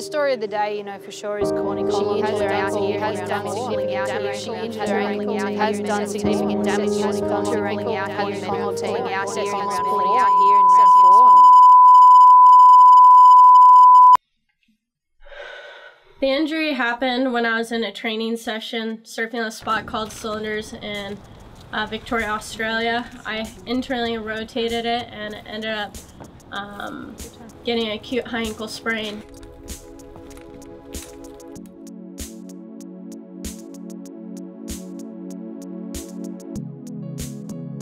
story of the day, you know, for sure is Courtney Conlogue. She injured her ankle, has done significant damage. She injured her ankle, has done significant damage. She has gone to her ankle, has been pulling out here in round 4. The injury happened when I was in a training session surfing a spot called Cylinders in Victoria, Australia. I internally rotated it and it ended up getting an acute high ankle sprain.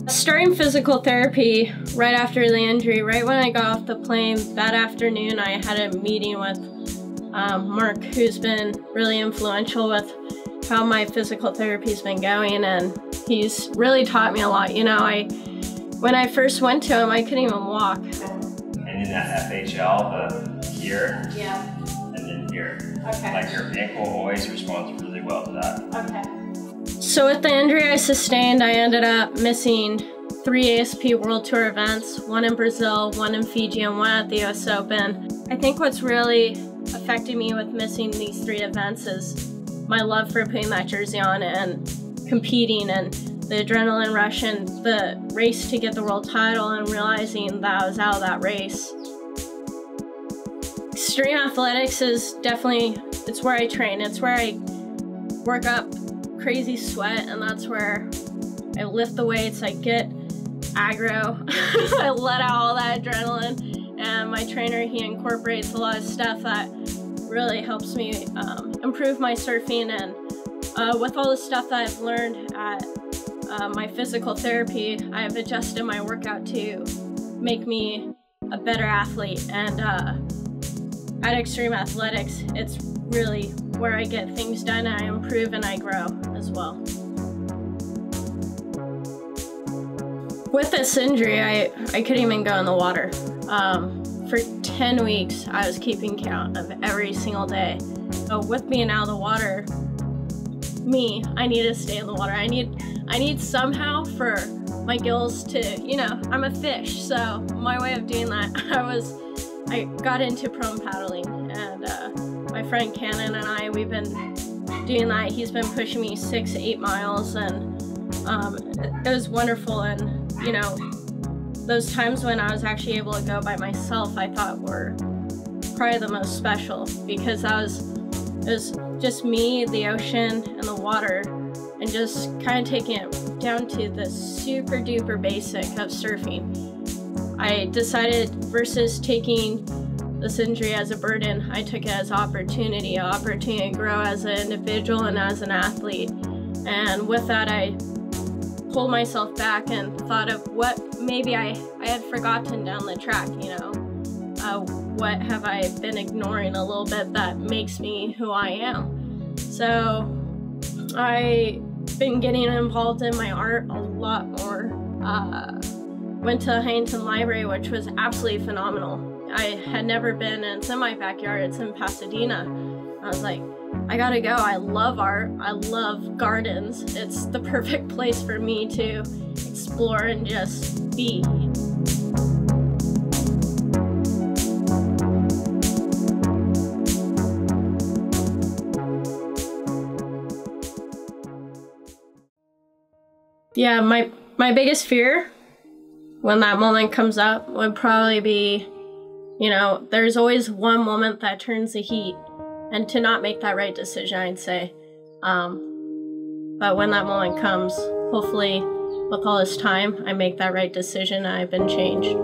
Starting physical therapy right after the injury, right when I got off the plane that afternoon, I had a meeting with Mark, who's been really influential with how my physical therapy's been going, and he's really taught me a lot. You know, when I first went to him, I couldn't even walk. And in that FHL, the here, yeah, and then here. Okay. Like your ankle always responds really well to that. Okay. So with the injury I sustained, I ended up missing 3 ASP World Tour events, 1 in Brazil, 1 in Fiji, and 1 at the US Open. I think what's really affected me with missing these 3 events is my love for putting that jersey on and competing, and the adrenaline rush and the race to get the world title, and realizing that I was out of that race. Extreme athletics is definitely, it's where I train. It's where I work up crazy sweat, and that's where I lift the weights, I get aggro, I let out all that adrenaline, and my trainer, he incorporates a lot of stuff that really helps me improve my surfing. And with all the stuff that I've learned at my physical therapy, I've adjusted my workout to make me a better athlete. And at Extreme Athletics, it's really where I get things done, and I improve and I grow as well. With this injury, I couldn't even go in the water. For 10 weeks, I was keeping count of every single day. So with being out of the water, I need to stay in the water. I need somehow for my gills to, you know, I'm a fish. So my way of doing that, I got into prone paddling, and my friend Cannon and I, we've been doing that. He's been pushing me 6 to 8 miles, and it was wonderful. And you know, those times when I was actually able to go by myself, I thought were probably the most special, because it was just me, the ocean, and the water, and just kind of taking it down to the super duper basic of surfing. I decided, versus taking this injury as a burden, I took it as an opportunity to grow as an individual and as an athlete. And with that, I pulled myself back and thought of what maybe I had forgotten down the track, you know. What have I been ignoring a little bit that makes me who I am? So I've been getting involved in my art a lot more. Went to Huntington Library, which was absolutely phenomenal. I had never been, and it's in my backyard, it's in Pasadena. I was like, I gotta go. I love art, I love gardens. It's the perfect place for me to explore and just be. Yeah, my biggest fear when that moment comes up would probably be, you know, there's always one moment that turns the heat, and to not make that right decision, I'd say. But when that moment comes, hopefully with all this time, I make that right decision and I've been changed.